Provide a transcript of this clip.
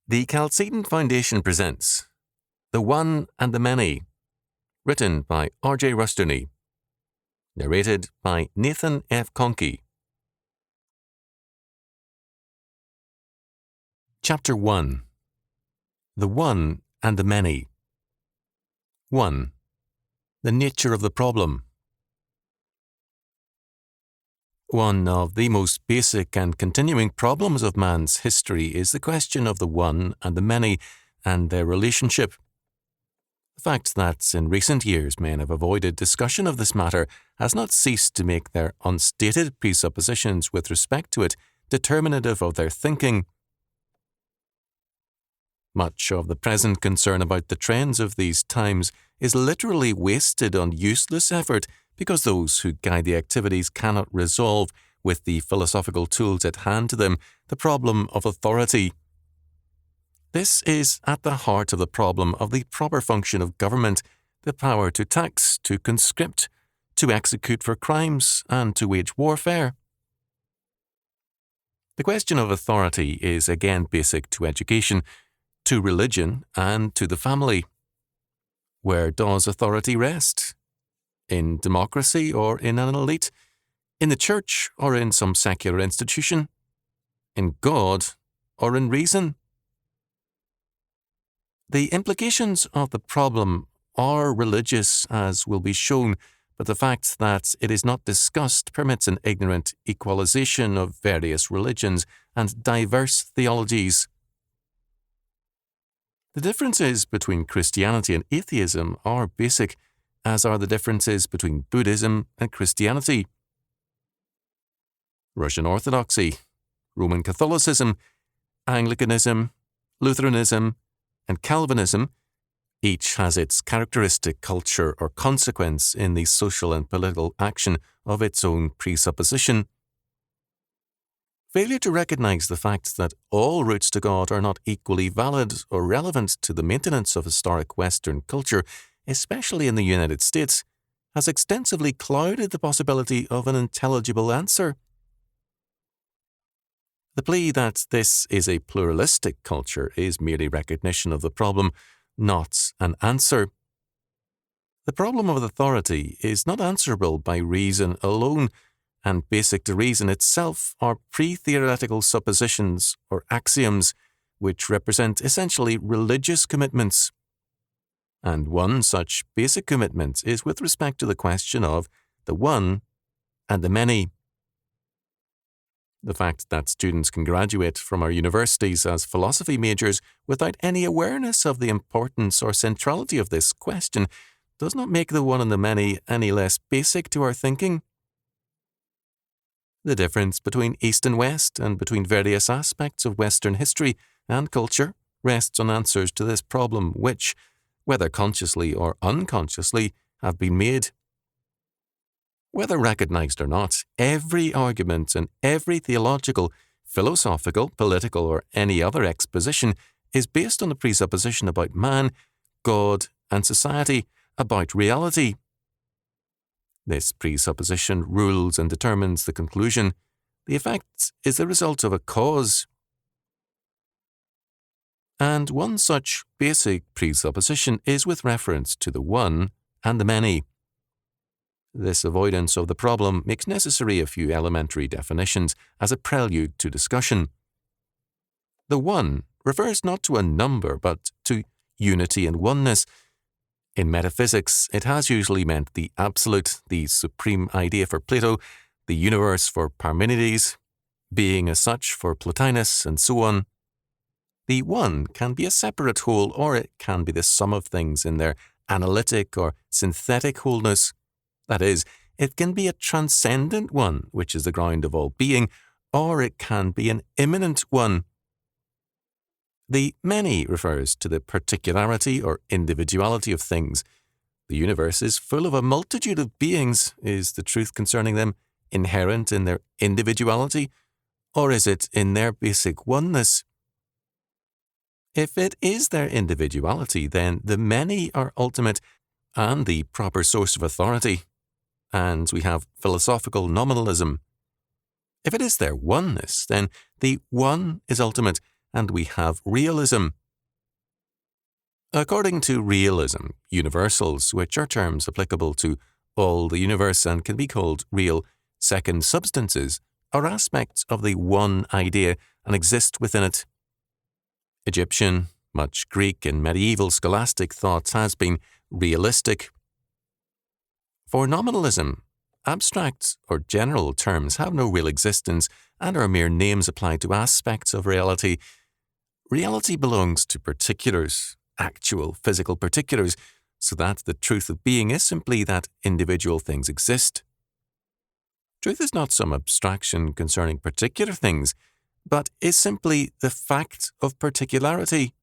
The Chalcedon Foundation presents The One and the Many, written by R.J. Rushdoony, narrated by Nathan F. Conkey. Chapter 1. The One and the Many. 1. The nature of the problem. One of the most basic and continuing problems of man's history is the question of the one and the many and their relationship. The fact that in recent years men have avoided discussion of this matter has not ceased to make their unstated presuppositions with respect to it determinative of their thinking. Much of the present concern about the trends of these times is literally wasted on useless effort because those who guide the activities cannot resolve, with the philosophical tools at hand to them, the problem of authority. This is at the heart of the problem of the proper function of government, the power to tax, to conscript, to execute for crimes, and to wage warfare. The question of authority is again basic to education, to religion, and to the family. Where does authority rest? In democracy or in an elite? In the church or in some secular institution? In God or in reason? The implications of the problem are religious, as will be shown, but the fact that it is not discussed permits an ignorant equalization of various religions and diverse theologies. The differences between Christianity and atheism are basic, as are the differences between Buddhism and Christianity. Russian Orthodoxy, Roman Catholicism, Anglicanism, Lutheranism, and Calvinism each has its characteristic culture or consequence in the social and political action of its own presupposition. Failure to recognize the fact that all routes to God are not equally valid or relevant to the maintenance of historic Western culture, especially in the United States, has extensively clouded the possibility of an intelligible answer. The plea that this is a pluralistic culture is merely recognition of the problem, not an answer. The problem of authority is not answerable by reason alone, and basic to reason itself are pre-theoretical suppositions or axioms which represent essentially religious commitments. And one such basic commitment is with respect to the question of the one and the many. The fact that students can graduate from our universities as philosophy majors without any awareness of the importance or centrality of this question does not make the one and the many any less basic to our thinking. The difference between East and West and between various aspects of Western history and culture rests on answers to this problem which, whether consciously or unconsciously, have been made. Whether recognized or not, every argument and every theological, philosophical, political, or any other exposition is based on the presupposition about man, God, and society, about reality. This presupposition rules and determines the conclusion. The effect is the result of a cause. And one such basic presupposition is with reference to the one and the many. This avoidance of the problem makes necessary a few elementary definitions as a prelude to discussion. The one refers not to a number but to unity and oneness. In metaphysics, it has usually meant the absolute, the supreme idea for Plato, the universe for Parmenides, being as such for Plotinus, and so on. The one can be a separate whole, or it can be the sum of things in their analytic or synthetic wholeness. That is, it can be a transcendent one, which is the ground of all being, or it can be an immanent one. The many refers to the particularity or individuality of things. The universe is full of a multitude of beings. Is the truth concerning them inherent in their individuality, or is it in their basic oneness? If it is their individuality, then the many are ultimate and the proper source of authority, and we have philosophical nominalism. If it is their oneness, then the one is ultimate, and we have realism. According to realism, universals, which are terms applicable to all the universe and can be called real second substances, are aspects of the one idea and exist within it. Egyptian, much Greek and medieval scholastic thought has been realistic. For nominalism, abstract or general terms have no real existence and are mere names applied to aspects of reality. Reality belongs to particulars, actual physical particulars, so that the truth of being is simply that individual things exist. Truth is not some abstraction concerning particular things, but is simply the fact of particularity.